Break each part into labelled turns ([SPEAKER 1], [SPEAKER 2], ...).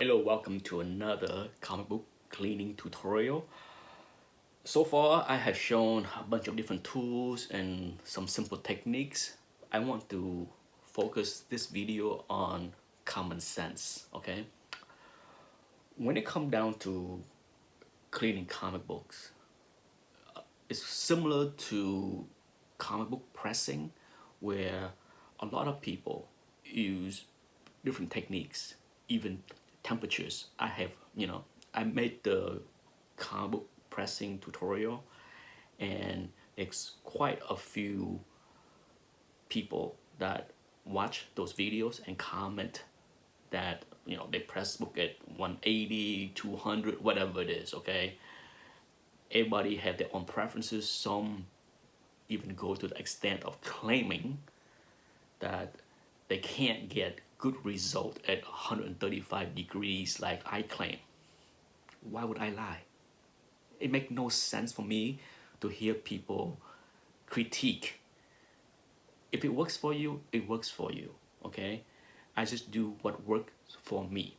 [SPEAKER 1] Hello, welcome to another comic book cleaning tutorial. So far, I have shown a bunch of different tools and some simple techniques. I want to focus this video on common sense, okay? When it comes down to cleaning comic books, it's similar to comic book pressing, where a lot of people use different techniques, even temperatures. I made the comic book pressing tutorial, and it's quite a few people that watch those videos and comment that they press book at 180, 200, whatever it is. Okay, everybody have their own preferences. Some even go to the extent of claiming that they can't get good result at 135 degrees like I claim. Why would I lie? It makes no sense for me to hear people critique. If it works for you, it works for you, okay? I just do what works for me.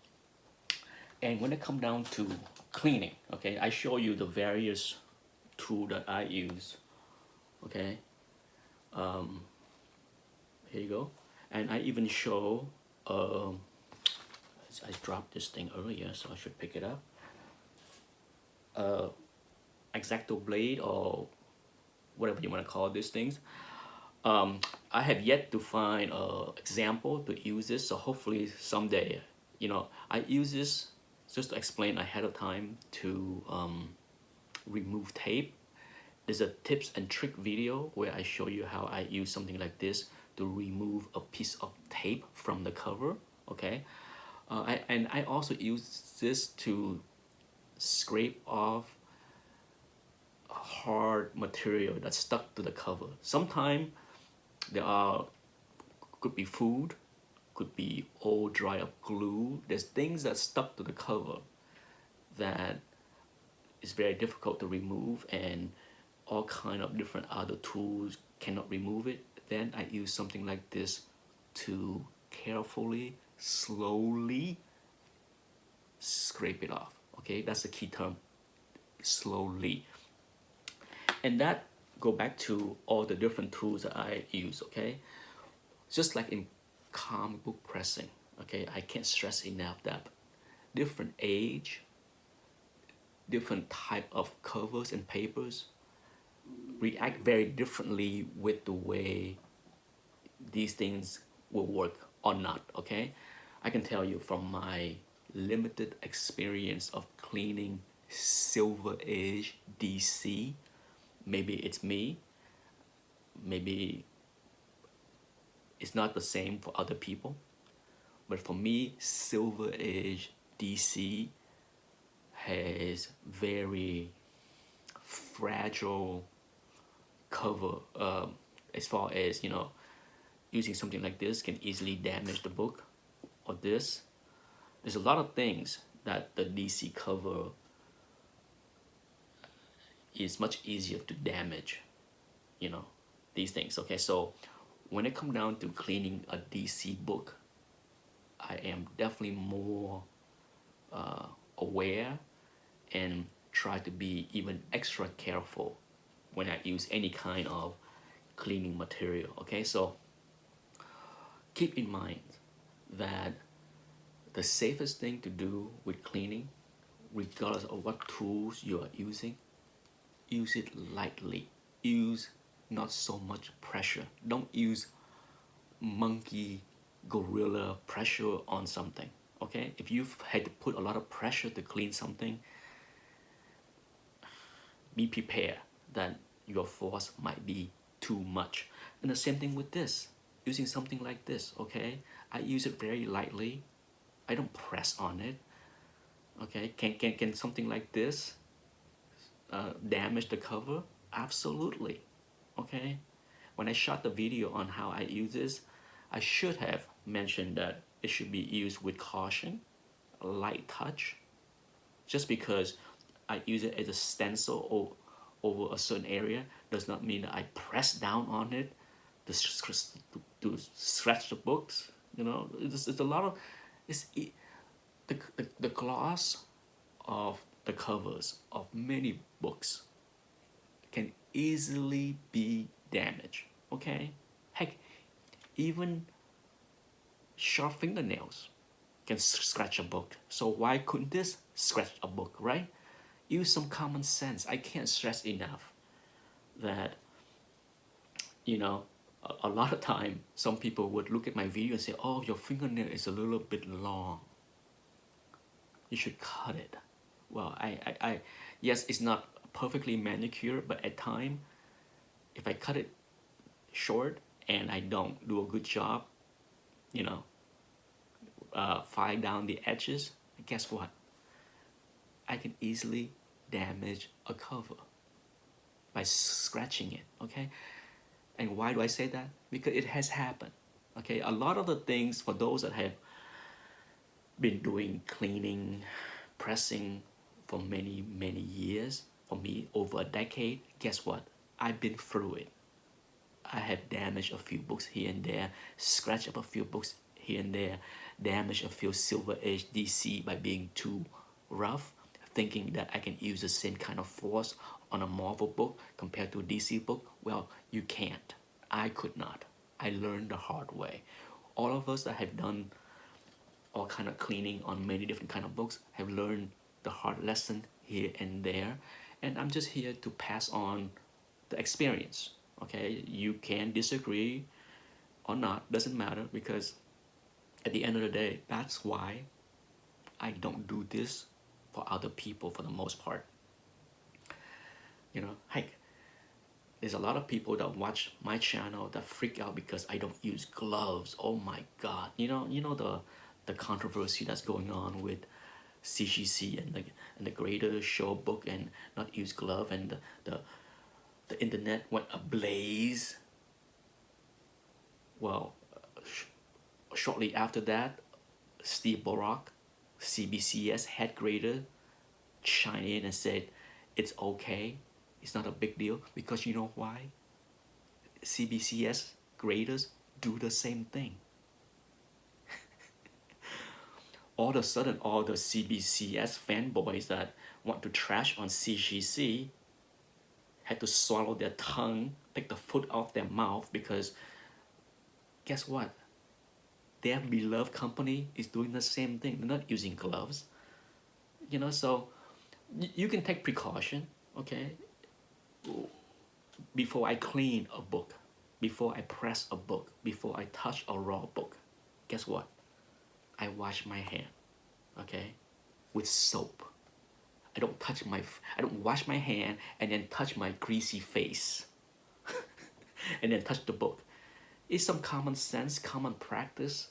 [SPEAKER 1] And when it comes down to cleaning, okay, I show you the various tools that I use, okay? Here you go. And I even show, I dropped this thing earlier, so I should pick it up. X-Acto blade, or whatever you want to call these things. I have yet to find an example to use this, so hopefully someday, I use this just to explain ahead of time to remove tape. There's a tips and trick video where I show you how I use something like this to remove a piece of tape from the cover, okay? And I also use this to scrape off hard material that's stuck to the cover. Sometimes there are, could be food, could be old dry up glue. There's things that stuck to the cover that is very difficult to remove, and all kind of different other tools cannot remove it. Then I use something like this to carefully, slowly scrape it off. Okay, that's the key term, slowly. And that go back to all the different tools that I use, okay? Just like in comic book pressing, okay? I can't stress enough that different age, different type of covers and papers react very differently with the way these things will work or not, okay? I can tell you from my limited experience of cleaning Silver Age DC, maybe it's me, maybe it's not the same for other people, but for me, Silver Age DC has very fragile cover, as far as using something like this can easily damage the book or this. There's a lot of things that the DC cover is much easier to damage, these things. Okay, so when it comes down to cleaning a DC book, I am definitely more aware and try to be even extra careful when I use any kind of cleaning material. Okay, so keep in mind that the safest thing to do with cleaning, regardless of what tools you are using, use it lightly. Use not so much pressure. Don't use monkey gorilla pressure on something. Okay, if you've had to put a lot of pressure to clean something, be prepared that your force might be too much. And the same thing with this, using something like this. Okay, I use it very lightly. I don't press on it. Okay, can something like this damage the cover? Absolutely. Okay, when I shot the video on how I use this, I should have mentioned that it should be used with caution, a light touch. Just because I use it as a stencil over a certain area does not mean that I press down on it to scratch the books. It's a lot of, it's the gloss of the covers of many books can easily be damaged. Okay? Heck, even sharp fingernails can scratch a book. So why couldn't this scratch a book, right? Use some common sense. I can't stress enough that, you know, a lot of time some people would look at my video and say, oh, your fingernail is a little bit long. You should cut it. Well, yes, it's not perfectly manicured, but at time, if I cut it short and I don't do a good job, you know, file down the edges, guess what? I can easily damage a cover by scratching it, okay? And why do I say that? Because it has happened, okay? A lot of the things for those that have been doing cleaning, pressing for many, many years, for me over a decade, guess what? I've been through it. I have damaged a few books here and there, scratched up a few books here and there, damaged a few Silver Age DC by being too rough, thinking that I can use the same kind of force on a Marvel book compared to a DC book. Well, you can't. I could not. I learned the hard way. All of us that have done all kind of cleaning on many different kind of books have learned the hard lesson here and there, and I'm just here to pass on the experience. Okay, you can disagree or not, doesn't matter, because at the end of the day, that's why I don't do this for other people for the most part. You know, heck, there's a lot of people that watch my channel that freak out because I don't use gloves. Oh my God, the controversy that's going on with CGC and the Greater Show book and not use glove, and the internet went ablaze. Well, shortly after that, Steve Borak, CBCS head grader, chimed in and said, it's okay, it's not a big deal, because you know why? CBCS graders do the same thing. All of a sudden, all the CBCS fanboys that want to trash on CGC had to swallow their tongue, take the foot off their mouth, because guess what? Their beloved company is doing the same thing. They're not using gloves. So you can take precaution, okay? Before I clean a book, before I press a book, before I touch a raw book, guess what? I wash my hand, okay, with soap. I don't wash my hand and then touch my greasy face and then touch the book. It's some common sense, common practice.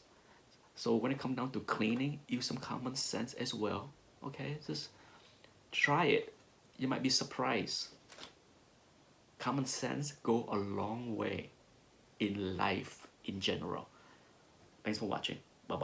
[SPEAKER 1] So when it comes down to cleaning, use some common sense as well, okay? Just try it. You might be surprised. Common sense go a long way in life in general. Thanks for watching.